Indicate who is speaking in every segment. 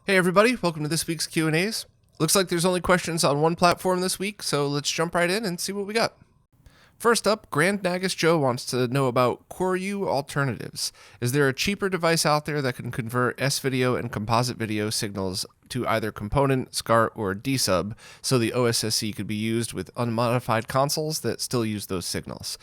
Speaker 1: Hey everybody, welcome to this week's Q&As. Looks like there's only questions on one platform this week, so let's jump right in and see what we got. First up, Grand Nagus Joe wants to know about Koryu alternatives. Is there a cheaper device out there that can convert S-video and composite video signals to either component, SCART, or D-sub, so the OSSC could be used with unmodified consoles that still use those signals?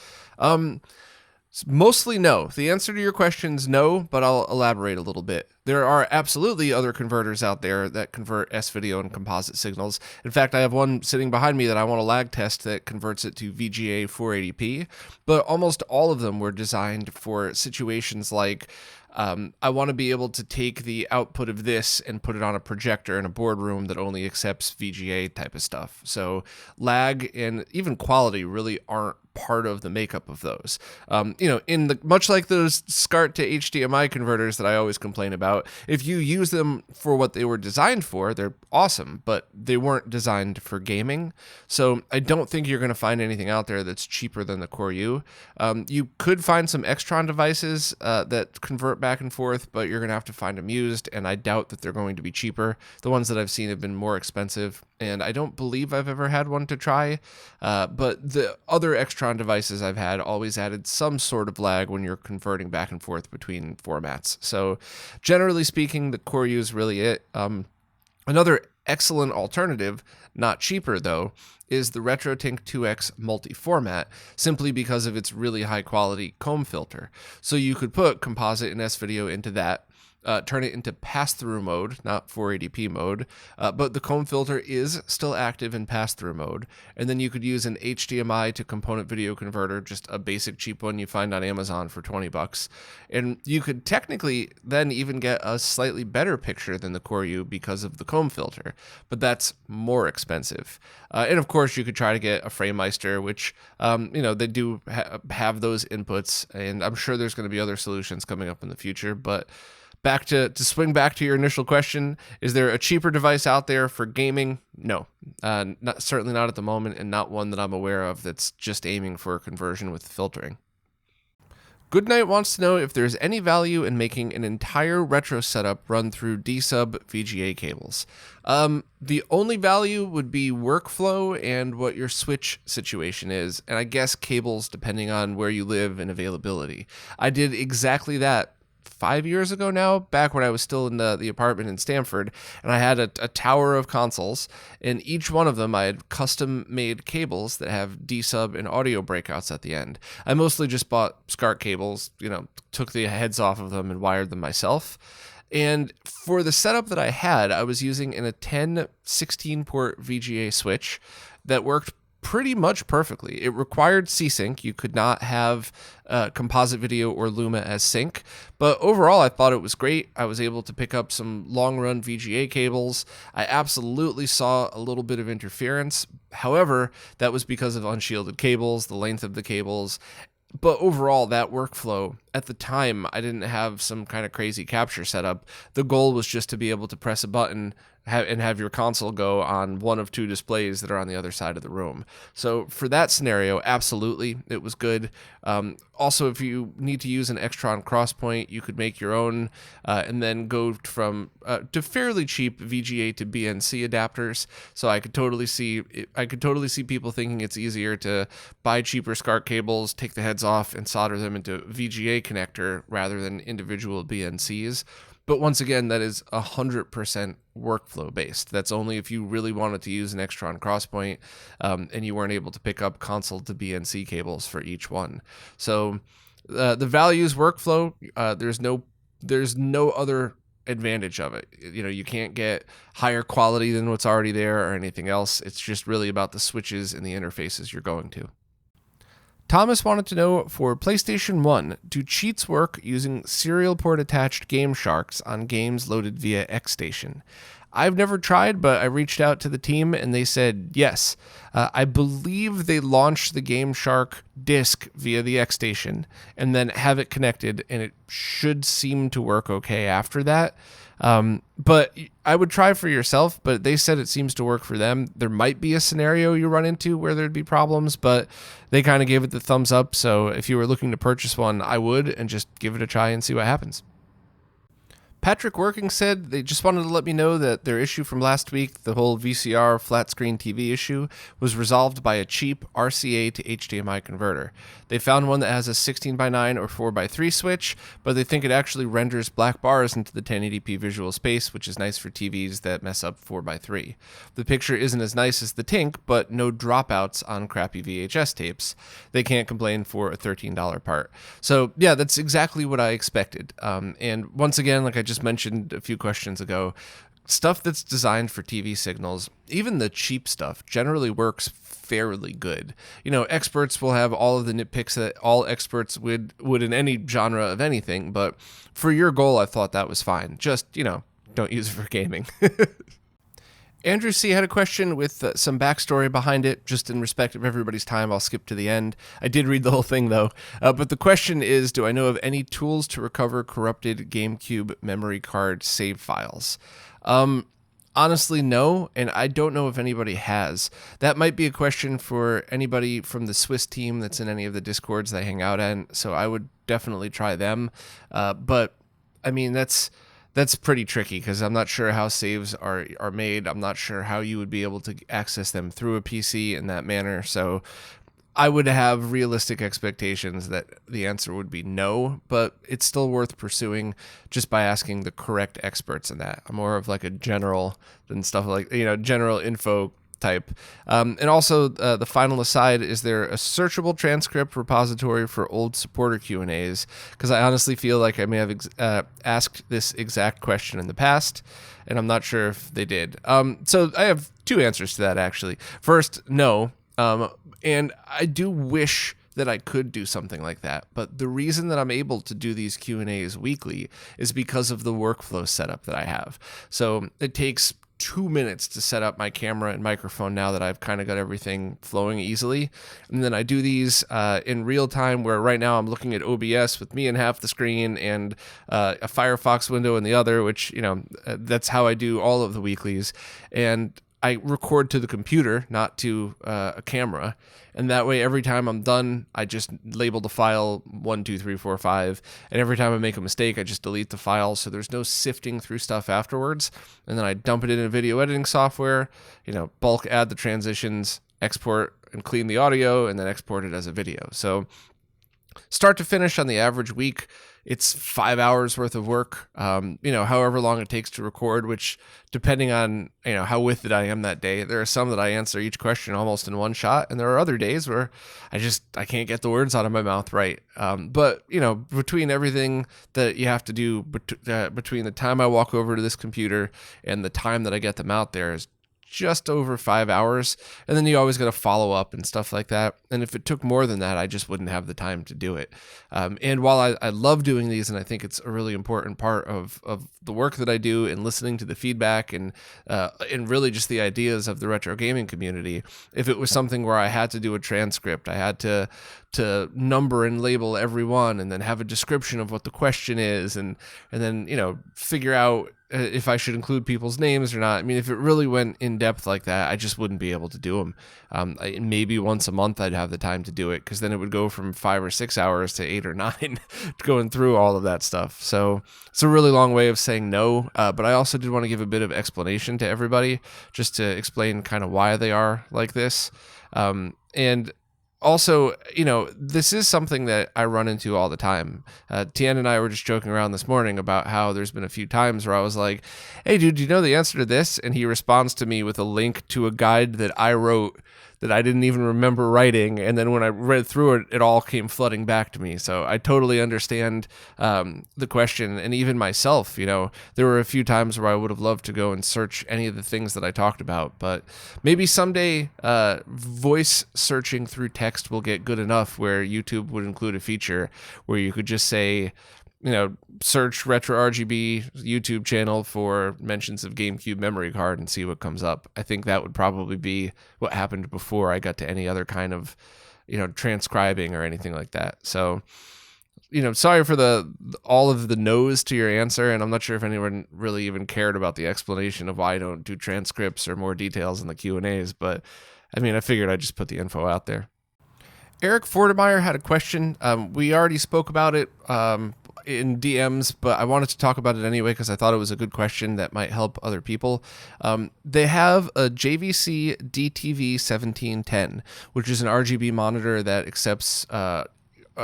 Speaker 1: Mostly no. The answer to your question is no, but I'll elaborate a little bit. There are absolutely other converters out there that convert S-video and composite signals. In fact, I have one sitting behind me that I want to lag test that converts it to VGA 480p, but almost all of them were designed for situations like I want to be able to take the output of this and put it on a projector in a boardroom that only accepts VGA type of stuff. So lag and even quality really aren't part of the makeup of those. Much like those SCART to HDMI converters that I always complain about, if you use them for what they were designed for, they're awesome, but they weren't designed for gaming. So I don't think you're going to find anything out there that's cheaper than the Koryu. You could find some Extron devices that convert back and forth, but you're going to have to find them used, and I doubt that they're going to be cheaper. The ones that I've seen have been more expensive, and I don't believe I've ever had one to try, but the other Extron devices I've had always added some sort of lag when you're converting back and forth between formats. So generally speaking, the Koryu is really it. Another excellent alternative, not cheaper though, is the RetroTink 2X multi-format, simply because of its really high quality comb filter. So you could put composite and S-video into that, turn it into pass-through mode, not 480p mode, but the comb filter is still active in pass-through mode. And then you could use an HDMI to component video converter, just a basic cheap one you find on Amazon for $20. And you could technically then even get a slightly better picture than the Koryu because of the comb filter, but that's more expensive. And of course, you could try to get a FrameMeister, which, they do have those inputs, and I'm sure there's going to be other solutions coming up in the future, but back to swing back to your initial question, is there a cheaper device out there for gaming? No, certainly not at the moment, and not one that I'm aware of that's just aiming for conversion with filtering. Goodnight wants to know if there's any value in making an entire retro setup run through D-sub VGA cables. The only value would be workflow and what your switch situation is, and I guess cables depending on where you live and availability. I did exactly that 5 years ago now, back when I was still in the apartment in Stamford, and I had a tower of consoles, and each one of them I had custom made cables that have D-sub and audio breakouts at the end. I mostly just bought SCART cables, took the heads off of them and wired them myself. And for the setup that I had, I was using a 10 16-port VGA switch that worked pretty much perfectly. It required C-Sync. You could not have composite video or Luma as sync, but overall I thought it was great. I was able to pick up some long-run VGA cables. I absolutely saw a little bit of interference. However, that was because of unshielded cables, the length of the cables. But overall, that workflow, at the time, I didn't have some kind of crazy capture setup. The goal was just to be able to press a button and have your console go on one of two displays that are on the other side of the room. So for that scenario, absolutely, it was good. Also, if you need to use an Extron crosspoint, you could make your own and then go from to fairly cheap VGA to BNC adapters. So I could totally see people thinking it's easier to buy cheaper SCART cables, take the heads off, and solder them into VGA connector rather than individual BNCs. But once again, that is 100% workflow based. That's only if you really wanted to use an Extron crosspoint and you weren't able to pick up console to BNC cables for each one. So the values workflow, there's no other advantage of it. You can't get higher quality than what's already there or anything else. It's just really about the switches and the interfaces you're going to. Thomas wanted to know, for PlayStation 1, do cheats work using serial port attached GameSharks on games loaded via XStation? I've never tried, but I reached out to the team and they said yes. I believe they launched the GameShark disc via the XStation and then have it connected, and it should seem to work okay after that. But I would try for yourself, but they said it seems to work for them. There might be a scenario you run into where there'd be problems, but they kind of gave it the thumbs up. So if you were looking to purchase one, I would, and just give it a try and see what happens. Patrick Working said they just wanted to let me know that their issue from last week, the whole VCR flat screen TV issue, was resolved by a cheap RCA to HDMI converter. They found one that has a 16:9 or 4:3 switch, but they think it actually renders black bars into the 1080p visual space, which is nice for TVs that mess up 4:3. The picture isn't as nice as the Tink, but no dropouts on crappy VHS tapes. They can't complain for a $13 part. So yeah, that's exactly what I expected. And once again, like I just mentioned a few questions ago, stuff that's designed for TV signals, even the cheap stuff, generally works fairly good. You know, experts will have all of the nitpicks that all experts would in any genre of anything, but for your goal, I thought that was fine. Just, don't use it for gaming. Andrew C. had a question with some backstory behind it. Just in respect of everybody's time, I'll skip to the end. I did read the whole thing, though. But the question is, do I know of any tools to recover corrupted GameCube memory card save files? Honestly, no, and I don't know if anybody has. That might be a question for anybody from the Swiss team that's in any of the Discords that I hang out in, so I would definitely try them. But, I mean, that's pretty tricky because I'm not sure how saves are made. I'm not sure how you would be able to access them through a PC in that manner. So I would have realistic expectations that the answer would be no, but it's still worth pursuing just by asking the correct experts in that. I'm more of like a general than stuff like, general info type. And also the final aside, is there a searchable transcript repository for old supporter Q&As? Because I honestly feel like I may have asked this exact question in the past, and I'm not sure if they did. So I have two answers to that, actually. First, no. And I do wish that I could do something like that, but the reason that I'm able to do these Q&As weekly is because of the workflow setup that I have. So it takes 2 minutes to set up my camera and microphone now that I've kind of got everything flowing easily. And then I do these in real time, where right now I'm looking at OBS with me in half the screen and a Firefox window in the other, which, that's how I do all of the weeklies. And I record to the computer, not to a camera. And that way, every time I'm done, I just label the file 1, 2, 3, 4, 5. And every time I make a mistake, I just delete the file. So there's no sifting through stuff afterwards. And then I dump it in a video editing software, bulk add the transitions, export and clean the audio, and then export it as a video. So start to finish on the average week, it's 5 hours worth of work, however long it takes to record, which depending on, how with it I am that day. There are some that I answer each question almost in one shot. And there are other days where I can't get the words out of my mouth right. But, between everything that you have to do between the time I walk over to this computer and the time that I get them out there is just over 5 hours. And then you always got to follow up and stuff like that. And if it took more than that, I just wouldn't have the time to do it. And while I love doing these, and I think it's a really important part of the work that I do and listening to the feedback and really just the ideas of the retro gaming community, if it was something where I had to do a transcript, I had to number and label everyone and then have a description of what the question is and then, figure out if I should include people's names or not. I mean, if it really went in depth like that, I just wouldn't be able to do them. Maybe once a month I'd have the time to do it, because then it would go from 5 or 6 hours to 8 or 9 going through all of that stuff. So it's a really long way of saying no. But I also did want to give a bit of explanation to everybody, just to explain kind of why they are like this. And also, this is something that I run into all the time. Tien and I were just joking around this morning about how there's been a few times where I was like, hey, dude, do you know the answer to this? And he responds to me with a link to a guide that I wrote that I didn't even remember writing. And then when I read through it, it all came flooding back to me. So I totally understand the question. And even myself, there were a few times where I would have loved to go and search any of the things that I talked about. But maybe someday voice searching through text will get good enough where YouTube would include a feature where you could just say, search RetroRGB YouTube channel for mentions of GameCube memory card and see what comes up. I think that would probably be what happened before I got to any other kind of, transcribing or anything like that. So, sorry for all of the no's to your answer. And I'm not sure if anyone really even cared about the explanation of why I don't do transcripts or more details in the Q&As. But I figured I'd just put the info out there. Eric Fordemeyer had a question. We already spoke about it in DMs, but I wanted to talk about it anyway because I thought it was a good question that might help other people. They have a JVC DTV 1710, which is an RGB monitor that accepts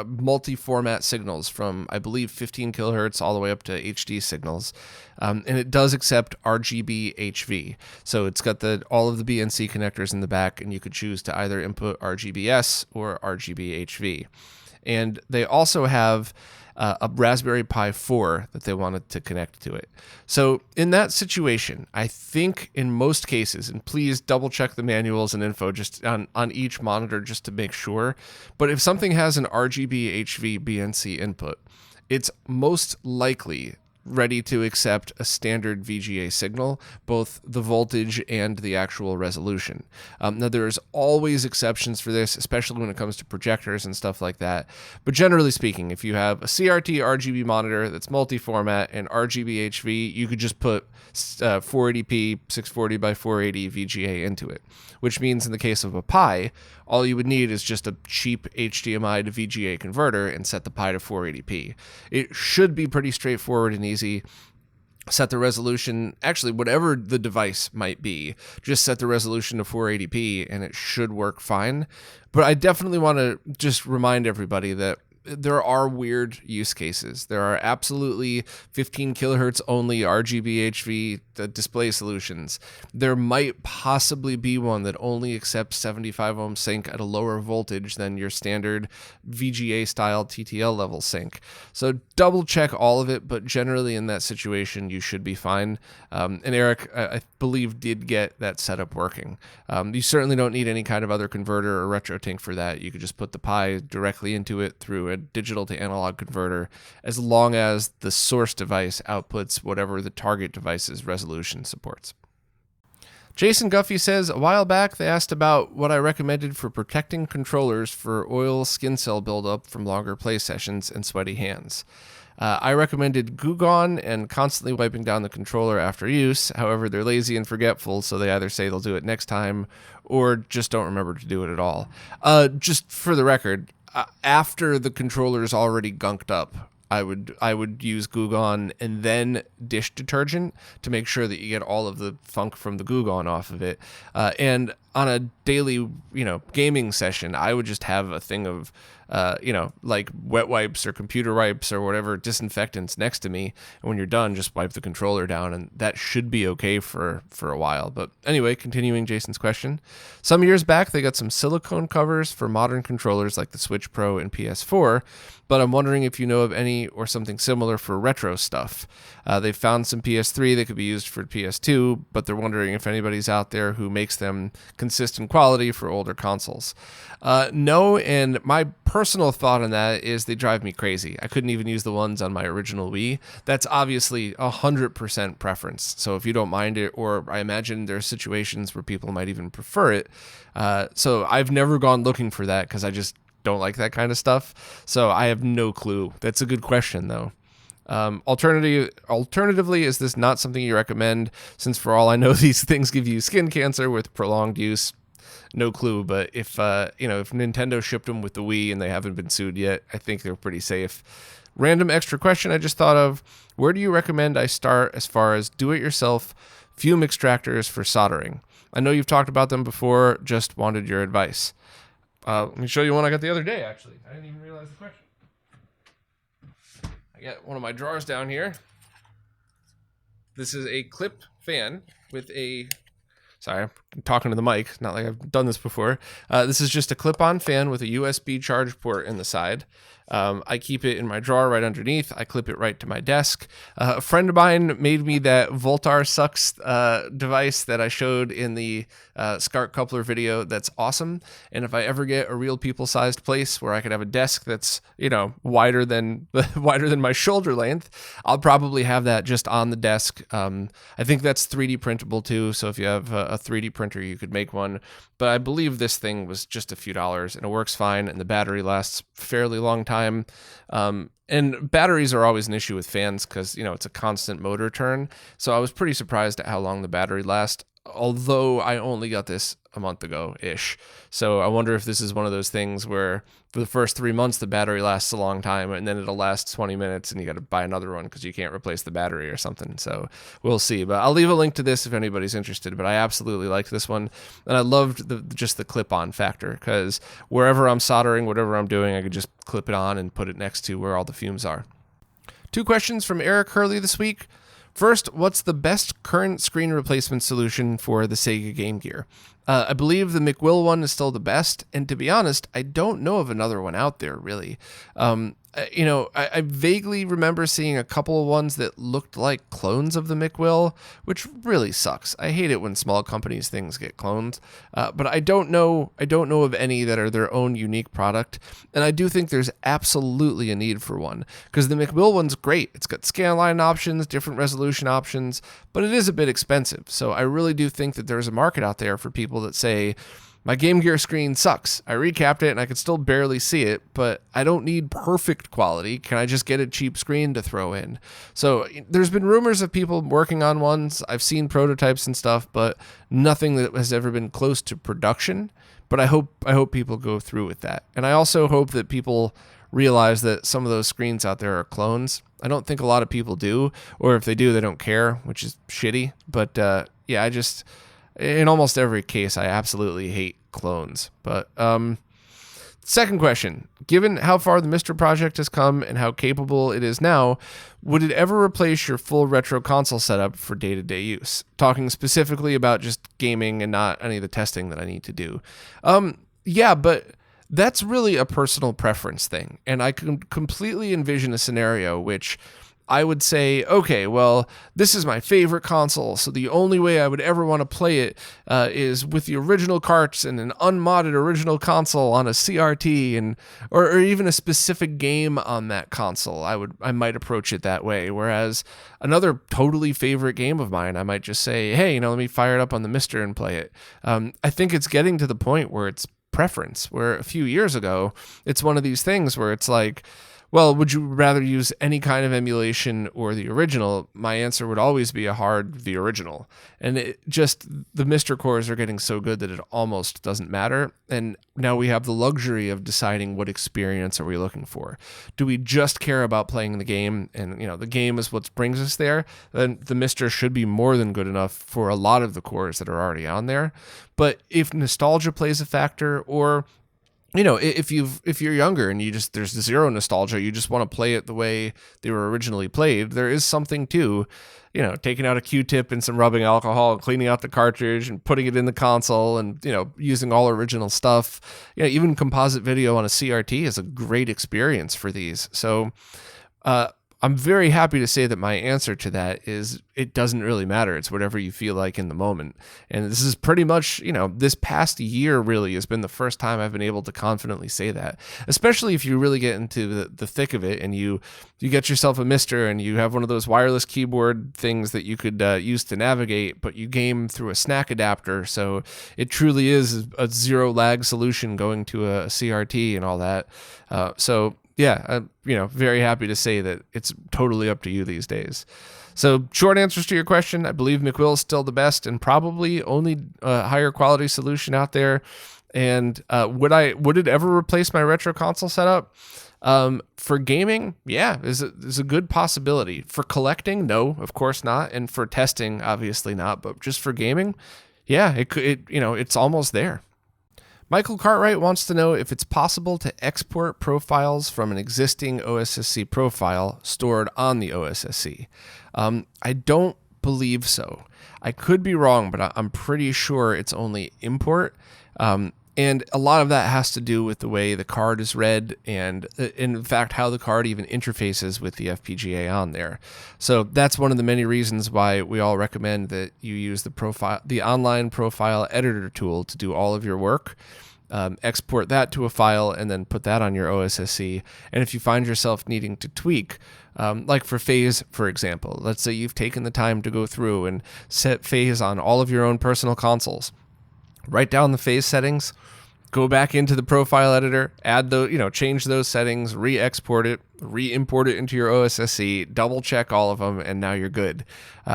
Speaker 1: multi-format signals from, I believe, 15 kilohertz all the way up to HD signals. And it does accept RGB HV. So it's got all of the BNC connectors in the back, and you could choose to either input RGBS or RGB HV. And they also have a Raspberry Pi 4 that they wanted to connect to it. So in that situation, I think in most cases, and please double check the manuals and info just on each monitor just to make sure, but if something has an RGB HV BNC input, it's most likely ready to accept a standard VGA signal, both the voltage and the actual resolution. Now, there's always exceptions for this, especially when it comes to projectors and stuff like that. But generally speaking, if you have a CRT RGB monitor that's multi-format and RGB HV, you could just put 480p 640 by 480 VGA into it, which means in the case of a Pi, all you would need is just a cheap HDMI to VGA converter and set the Pi to 480p. It should be pretty straightforward and easy. Set the resolution, actually, whatever the device might be, just set the resolution to 480p and it should work fine. But I definitely want to just remind everybody that there are weird use cases. There are absolutely 15 kilohertz only RGB HV display solutions. There might possibly be one that only accepts 75 ohm sync at a lower voltage than your standard VGA style TTL level sync. So double check all of it, but generally in that situation, you should be fine. And Eric, I believe, did get that setup working. You certainly don't need any kind of other converter or RetroTink for that. You could just put the Pi directly into it through a digital to analog converter, as long as the source device outputs whatever the target device's resolution supports. Jason Guffey says, a while back they asked about what I recommended for protecting controllers for oil skin cell buildup from longer play sessions and sweaty hands. I recommended Goo Gone and constantly wiping down the controller after use. However, they're lazy and forgetful, so they either say they'll do it next time or just don't remember to do it at all. Just for the record, after the controller is already gunked up, I would use Goo Gone and then dish detergent to make sure that you get all of the funk from the Goo Gone off of it. And on a daily, gaming session, I would just have a thing of, like wet wipes or computer wipes or whatever disinfectants next to me. And when you're done, just wipe the controller down, and that should be okay for a while. But anyway, continuing Jason's question. Some years back, they got some silicone covers for modern controllers like the Switch Pro and PS4, but I'm wondering if you know of any or something similar for retro stuff. They found some PS3 that could be used for PS2, but they're wondering if anybody's out there who makes them consistent quality for older consoles. No, and my personal thought on that is they drive me crazy. I couldn't even use the ones on my original Wii. That's obviously 100% preference. So if you don't mind it, or I imagine there are situations where people might even prefer it. So I've never gone looking for that because I just don't like that kind of stuff. So I have no clue. That's a good question though. Alternatively, is this not something you recommend? Since for all I know, these things give you skin cancer with prolonged use. No clue, but if Nintendo shipped them with the Wii and they haven't been sued yet, I think they're pretty safe. Random extra question I just thought of. Where do you recommend I start as far as do-it-yourself fume extractors for soldering? I know you've talked about them before, just wanted your advice. Let me show you one I got the other day, actually. I didn't even realize the question. I got one of my drawers down here. This is a clip fan with a... Sorry, I'm talking to the mic. Not like I've done this before. This is just a clip-on fan with a USB charge port in the side. I keep it in my drawer right underneath. I clip it right to my desk. A friend of mine made me that Voltar Sucks device that I showed in the SCART coupler video. That's awesome. And if I ever get a real people-sized place where I could have a desk that's, wider than my shoulder length, I'll probably have that just on the desk. I think that's 3D printable too. So if you have a 3D printer, you could make one. But I believe this thing was just a few dollars, and it works fine, and the battery lasts a fairly long time. And batteries are always an issue with fans because, it's a constant motor turn. So I was pretty surprised at how long the battery lasts. although I only got this a month ago-ish. So I wonder if this is one of those things where for the first 3 months, the battery lasts a long time, and then it'll last 20 minutes, and you got to buy another one because you can't replace the battery or something. So we'll see. But I'll leave a link to this if anybody's interested. But I absolutely liked this one, and I loved just the clip-on factor, because wherever I'm soldering, whatever I'm doing, I could just clip it on and put it next to where all the fumes are. 2 questions from Eric Hurley this week. First, what's the best current screen replacement solution for the Sega Game Gear? I believe the McWill one is still the best, and to be honest, I don't know of another one out there, really. I vaguely remember seeing a couple of ones that looked like clones of the McWill, which really sucks. I hate it when small companies' things get cloned, but I don't know of any that are their own unique product, and I do think there's absolutely a need for one, because the McWill one's great. It's got scanline options, different resolution options, but it is a bit expensive, so I really do think that there's a market out there for people that say, my Game Gear screen sucks. I recapped it and I could still barely see it, but I don't need perfect quality. Can I just get a cheap screen to throw in? So there's been rumors of people working on ones. I've seen prototypes and stuff, but nothing that has ever been close to production. But I hope people go through with that. And I also hope that people realize that some of those screens out there are clones. I don't think a lot of people do, or if they do, they don't care, which is shitty. But in almost every case, I absolutely hate clones. But second question, given how far the Mr. project has come and how capable it is now, would it ever replace your full retro console setup for day-to-day use? Talking specifically about just gaming and not any of the testing that I need to do. Yeah, but that's really a personal preference thing. And I can completely envision a scenario which I would say, okay, well, this is my favorite console, so the only way I would ever want to play it is with the original carts and an unmodded original console on a CRT, and or even a specific game on that console. I might approach it that way. Whereas another totally favorite game of mine, I might just say, hey, let me fire it up on the Mister and play it. I think it's getting to the point where it's preference, where a few years ago, it's one of these things where it's like, well, would you rather use any kind of emulation or the original? My answer would always be the original. And the Mr. cores are getting so good that it almost doesn't matter. And now we have the luxury of deciding what experience are we looking for. Do we just care about playing the game? And, the game is what brings us there. Then the Mr. should be more than good enough for a lot of the cores that are already on there. But if nostalgia plays a factor, or if you're younger and there's zero nostalgia, you just want to play it the way they were originally played, there is something to, taking out a Q-tip and some rubbing alcohol and cleaning out the cartridge and putting it in the console and, using all original stuff. Even composite video on a CRT is a great experience for these. So, I'm very happy to say that my answer to that is it doesn't really matter. It's whatever you feel like in the moment. And this is pretty much, this past year really has been the first time I've been able to confidently say that, especially if you really get into the thick of it and you get yourself a Mister and you have one of those wireless keyboard things that you could use to navigate, but you game through a snack adapter. So it truly is a zero lag solution going to a CRT and all that. Yeah, I'm, very happy to say that it's totally up to you these days. So short answers to your question, I believe McWill is still the best and probably only higher quality solution out there. And would it ever replace my retro console setup? For gaming, yeah, is a good possibility. For collecting, no, of course not. And for testing, obviously not. But just for gaming, yeah, it's almost there. Michael Cartwright wants to know if it's possible to export profiles from an existing OSSC profile stored on the OSSC. I don't believe so. I could be wrong, but I'm pretty sure it's only import. And a lot of that has to do with the way the card is read and, in fact, how the card even interfaces with the FPGA on there. So that's one of the many reasons why we all recommend that you use the online profile editor tool to do all of your work. Export that to a file and then put that on your OSSC. And if you find yourself needing to tweak, like for phase, for example, let's say you've taken the time to go through and set phase on all of your own personal consoles. Write down the phase settings, go back into the profile editor, add change those settings, re-export it, re-import it into your OSSC, double check all of them, and now you're good.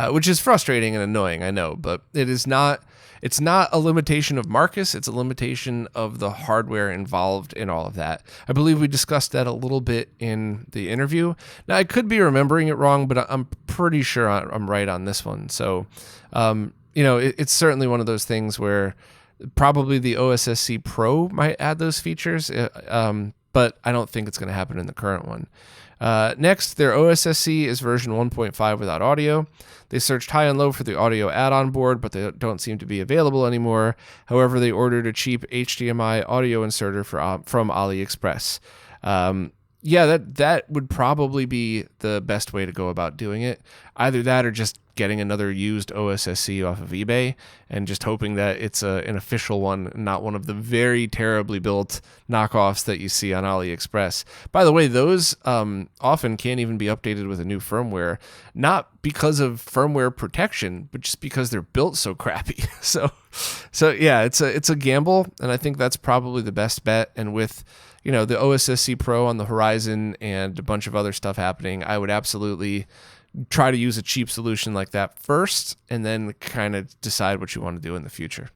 Speaker 1: Which is frustrating and annoying, I know, but it is not it's not a limitation of Marcus, it's a limitation of the hardware involved in all of that. I believe we discussed that a little bit in the interview. Now, I could be remembering it wrong, but I'm pretty sure I'm right on this one. So, it's certainly one of those things where probably the OSSC Pro might add those features, but I don't think it's going to happen in the current one. Next, their OSSC is version 1.5 without audio. They searched high and low for the audio add-on board, but they don't seem to be available anymore. However, they ordered a cheap HDMI audio inserter from AliExpress. That would probably be the best way to go about doing it. Either that or just getting another used OSSC off of eBay and just hoping that it's an official one, not one of the very terribly built knockoffs that you see on AliExpress. By the way, those often can't even be updated with a new firmware, not because of firmware protection, but just because they're built so crappy. So yeah, it's a gamble, and I think that's probably the best bet. And with the OSSC Pro on the horizon and a bunch of other stuff happening, I would absolutely try to use a cheap solution like that first, and then kind of decide what you want to do in the future.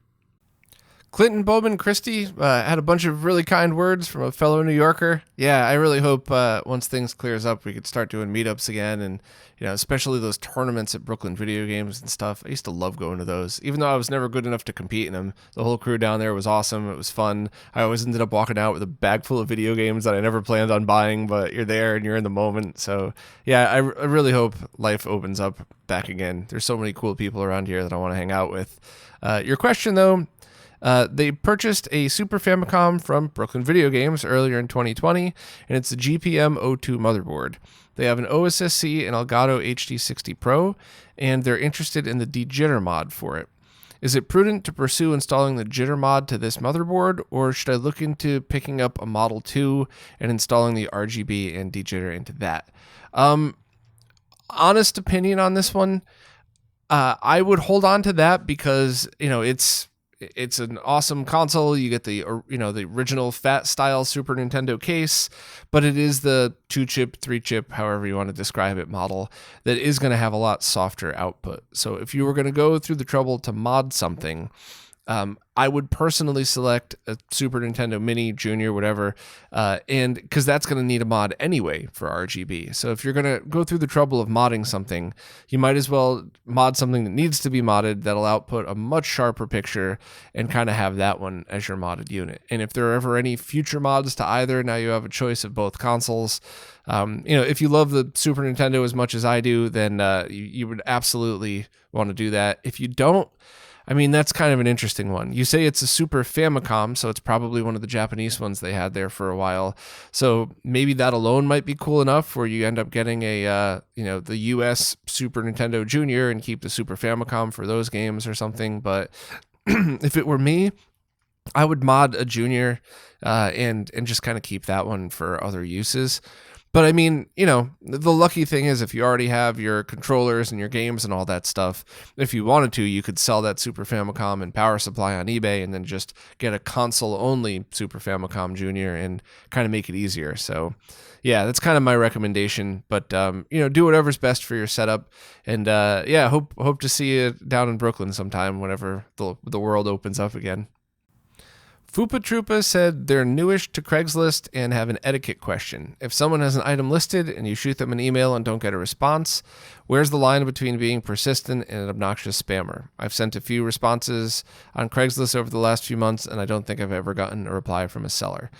Speaker 1: Clinton Bowman Christie had a bunch of really kind words from a fellow New Yorker. Yeah, I really hope once things clears up, we could start doing meetups again, and especially those tournaments at Brooklyn Video Games and stuff. I used to love going to those, even though I was never good enough to compete in them. The whole crew down there was awesome. It was fun. I always ended up walking out with a bag full of video games that I never planned on buying, but you're there and you're in the moment. So yeah, I really hope life opens up back again. There's so many cool people around here that I want to hang out with. Your question though, they purchased a Super Famicom from Brooklyn Video Games earlier in 2020, and it's a GPM02 motherboard. They have an OSSC and Elgato HD60 Pro, and they're interested in the de-jitter mod for it. Is it prudent to pursue installing the jitter mod to this motherboard, or should I look into picking up a Model 2 and installing the RGB and de-jitter into that? Honest opinion on this one, I would hold on to that because, it's an awesome console. You get the original fat style Super Nintendo case, but it is the 2-chip, 3-chip, however you want to describe it, model that is going to have a lot softer output. So if you were going to go through the trouble to mod something, I would personally select a Super Nintendo Mini, Junior, whatever, and because that's going to need a mod anyway for RGB. So if you're going to go through the trouble of modding something, you might as well mod something that needs to be modded that'll output a much sharper picture and kind of have that one as your modded unit. And if there are ever any future mods to either, now you have a choice of both consoles. If you love the Super Nintendo as much as I do, then you would absolutely want to do that. If you don't, that's kind of an interesting one. You say it's a Super Famicom, so it's probably one of the Japanese ones they had there for a while. So maybe that alone might be cool enough where you end up getting the US Super Nintendo Junior and keep the Super Famicom for those games or something. But if it were me, I would mod a Junior and just kind of keep that one for other uses. But the lucky thing is if you already have your controllers and your games and all that stuff, if you wanted to, you could sell that Super Famicom and power supply on eBay and then just get a console-only Super Famicom Junior and kind of make it easier. So, yeah, that's kind of my recommendation. But, do whatever's best for your setup. And, hope to see you down in Brooklyn sometime whenever the world opens up again. Fupa Troopa said they're newish to Craigslist and have an etiquette question. If someone has an item listed and you shoot them an email and don't get a response, where's the line between being persistent and an obnoxious spammer? I've sent a few responses on Craigslist over the last few months, and I don't think I've ever gotten a reply from a seller.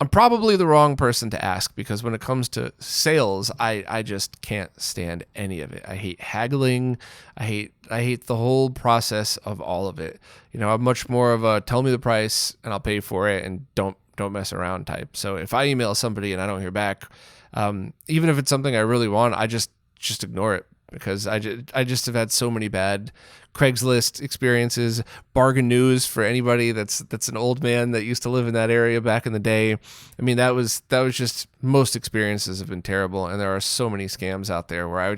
Speaker 1: I'm probably the wrong person to ask because when it comes to sales, I just can't stand any of it. I hate haggling. I hate the whole process of all of it. I'm much more of a tell me the price and I'll pay for it and don't mess around type. So if I email somebody and I don't hear back, even if it's something I really want, I just ignore it because I just have had so many bad Craigslist experiences. Bargain news for anybody that's an old man that used to live in that area back in the day. That was just, most experiences have been terrible, and there are so many scams out there where I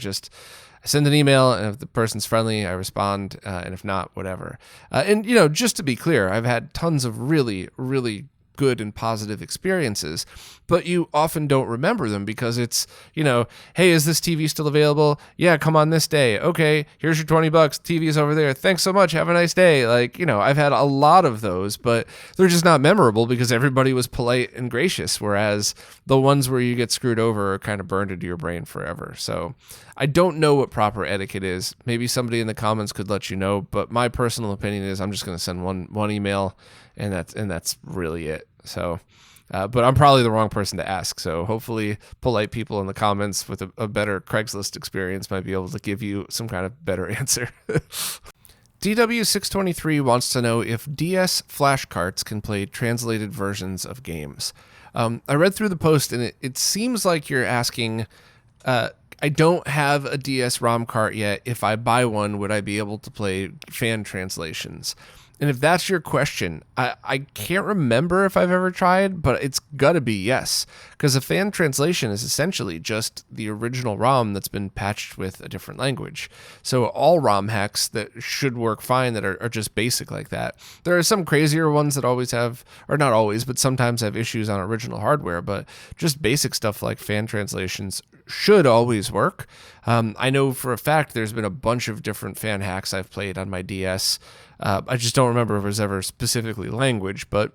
Speaker 1: send an email, and if the person's friendly, I respond, and if not, whatever. And just to be clear, I've had tons of really, really good and positive experiences, but you often don't remember them because it's, hey, is this TV still available? Yeah, come on this day. Okay, here's your $20. TV's over there. Thanks so much. Have a nice day. I've had a lot of those, but they're just not memorable because everybody was polite and gracious, whereas the ones where you get screwed over are kind of burned into your brain forever. So I don't know what proper etiquette is. Maybe somebody in the comments could let you know, but my personal opinion is I'm just going to send one email, and that's really it. So, but I'm probably the wrong person to ask. So hopefully polite people in the comments with a better Craigslist experience might be able to give you some kind of better answer. DW623 wants to know if DS flash carts can play translated versions of games. I read through the post, and it seems like you're asking, I don't have a DS ROM cart yet. If I buy one, would I be able to play fan translations? And if that's your question, I can't remember if I've ever tried, but it's got to be yes, because a fan translation is essentially just the original ROM that's been patched with a different language. So all ROM hacks that should work fine that are just basic like that. There are some crazier ones that always have, or not always, but sometimes have issues on original hardware, but just basic stuff like fan translations should always work. I know for a fact there's been a bunch of different fan hacks I've played on my DS. I just don't remember if it was ever specifically language, but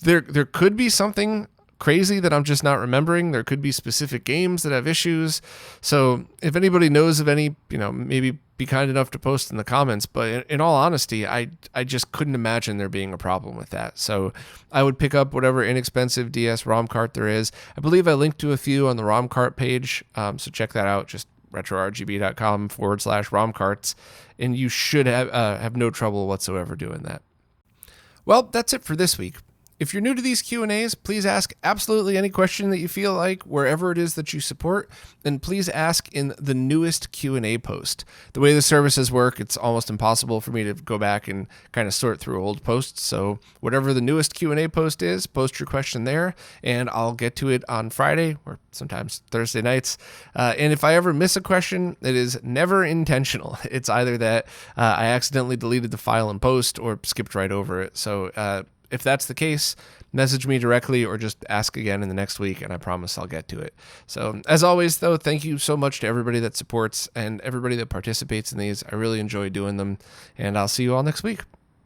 Speaker 1: there could be something crazy that I'm just not remembering. There could be specific games that have issues. So if anybody knows of any, maybe be kind enough to post in the comments. But in all honesty, I just couldn't imagine there being a problem with that. So I would pick up whatever inexpensive DS ROM cart there is. I believe I linked to a few on the ROM cart page. So check that out. Just RetroRGB.com/ROM carts. And you should have no trouble whatsoever doing that. Well, that's it for this week. If you're new to these Q&As, please ask absolutely any question that you feel like wherever it is that you support, and please ask in the newest Q&A post. The way the services work, it's almost impossible for me to go back and kind of sort through old posts, so whatever the newest Q&A post is, post your question there, and I'll get to it on Friday, or sometimes Thursday nights. And if I ever miss a question, it is never intentional. It's either that I accidentally deleted the file in post or skipped right over it, so if that's the case, message me directly or just ask again in the next week, and I promise I'll get to it. So as always, though, thank you so much to everybody that supports and everybody that participates in these. I really enjoy doing them, and I'll see you all next week.